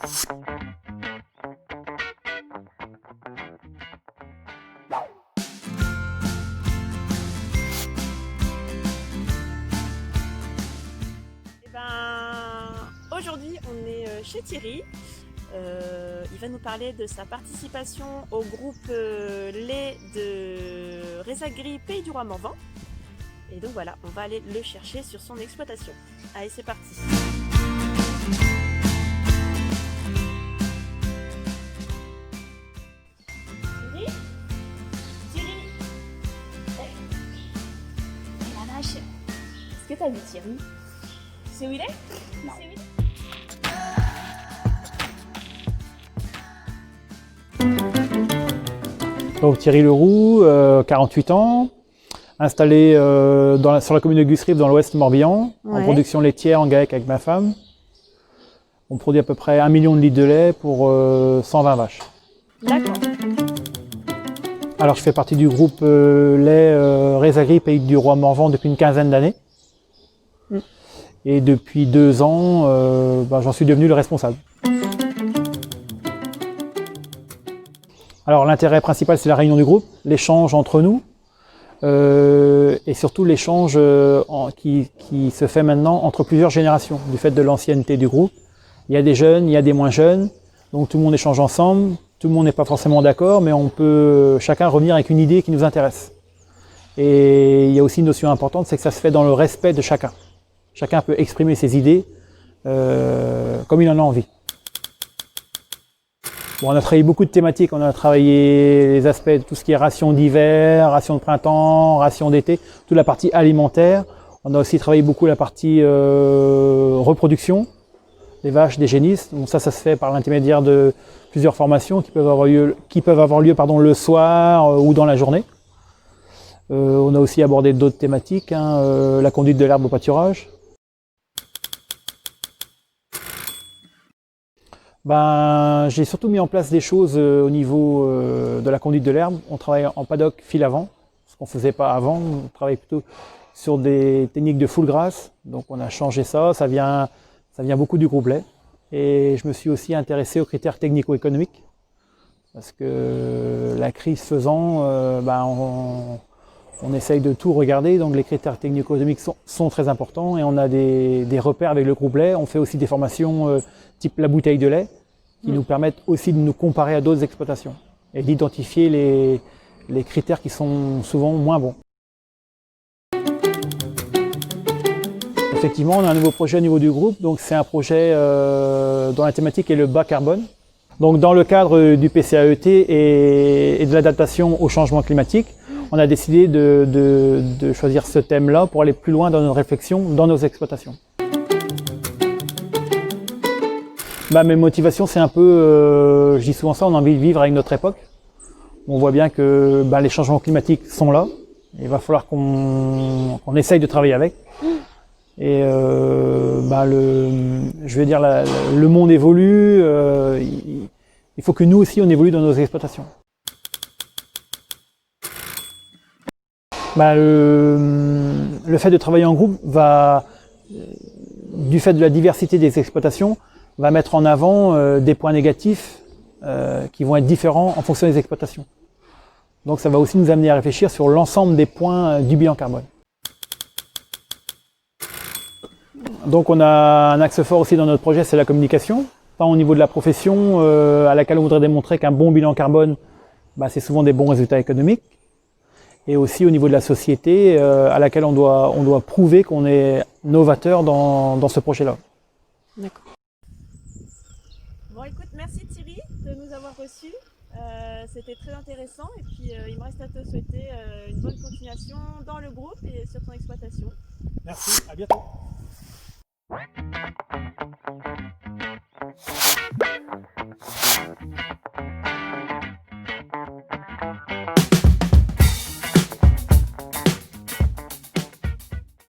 Aujourd'hui, on est chez Thierry. Il va nous parler de sa participation au groupe lait de Rezagri Pays du Roi Morvan. Et donc voilà, on va aller le chercher sur son exploitation. Allez, c'est parti. Thierry, la vache. Est-ce que t'as vu Thierry? Tu sais où il est? Non. Donc Thierry Leroux, 48 ans, installé sur la commune de Gusserive dans l'ouest Morbihan, en production laitière en GAEC avec ma femme. On produit à peu près 1 million de litres de lait pour 120 vaches. D'accord. Alors je fais partie du groupe lait Rezagri Pays du Roi Morvan depuis une quinzaine d'années. Et depuis 2 ans, j'en suis devenu le responsable. Alors l'intérêt principal, c'est la réunion du groupe, l'échange entre nous, et surtout l'échange qui se fait maintenant entre plusieurs générations, du fait de l'ancienneté du groupe. Il y a des jeunes, il y a des moins jeunes, donc tout le monde échange ensemble, tout le monde n'est pas forcément d'accord, mais on peut chacun revenir avec une idée qui nous intéresse. Et il y a aussi une notion importante, c'est que ça se fait dans le respect de chacun. Chacun peut exprimer ses idées comme il en a envie. Bon, on a travaillé beaucoup de thématiques, on a travaillé les aspects de tout ce qui est ration d'hiver, ration de printemps, ration d'été, toute la partie alimentaire. On a aussi travaillé beaucoup la partie reproduction, des vaches, des génisses. Donc ça se fait par l'intermédiaire de plusieurs formations qui peuvent avoir lieu, le soir ou dans la journée. On a aussi abordé d'autres thématiques, la conduite de l'herbe au pâturage. J'ai surtout mis en place des choses au niveau de la conduite de l'herbe. On travaille en paddock fil avant, ce qu'on ne faisait pas avant. On travaille plutôt sur des techniques de full grass. Donc on a changé ça, ça vient beaucoup du groupe lait. Et je me suis aussi intéressé aux critères technico-économiques. Parce que la crise faisant, on essaye de tout regarder. Donc les critères technico-économiques sont très importants et on a des repères avec le groupe lait. On fait aussi des formations type la bouteille de lait, qui nous permettent aussi de nous comparer à d'autres exploitations et d'identifier les critères qui sont souvent moins bons. Effectivement, on a un nouveau projet au niveau du groupe, donc c'est un projet dont la thématique est le bas carbone. Donc dans le cadre du PCAET et de l'adaptation au changement climatique, on a décidé de choisir ce thème-là pour aller plus loin dans nos réflexions, dans nos exploitations. Mes motivations, c'est un peu, je dis souvent ça, on a envie de vivre avec notre époque. On voit bien que les changements climatiques sont là. Il va falloir qu'on essaye de travailler avec. Et le monde évolue. Il faut que nous aussi, on évolue dans nos exploitations. Le fait de travailler en groupe du fait de la diversité des exploitations, va mettre en avant des points négatifs qui vont être différents en fonction des exploitations. Donc ça va aussi nous amener à réfléchir sur l'ensemble des points du bilan carbone. Donc on a un axe fort aussi dans notre projet, c'est la communication. Tant au niveau de la profession à laquelle on voudrait démontrer qu'un bon bilan carbone, c'est souvent des bons résultats économiques. Et aussi au niveau de la société à laquelle on doit prouver qu'on est novateur dans ce projet-là. D'accord. Bon, écoute, merci Thierry de nous avoir reçus. C'était très intéressant et puis il me reste à te souhaiter une bonne continuation dans le groupe et sur ton exploitation. Merci, à bientôt.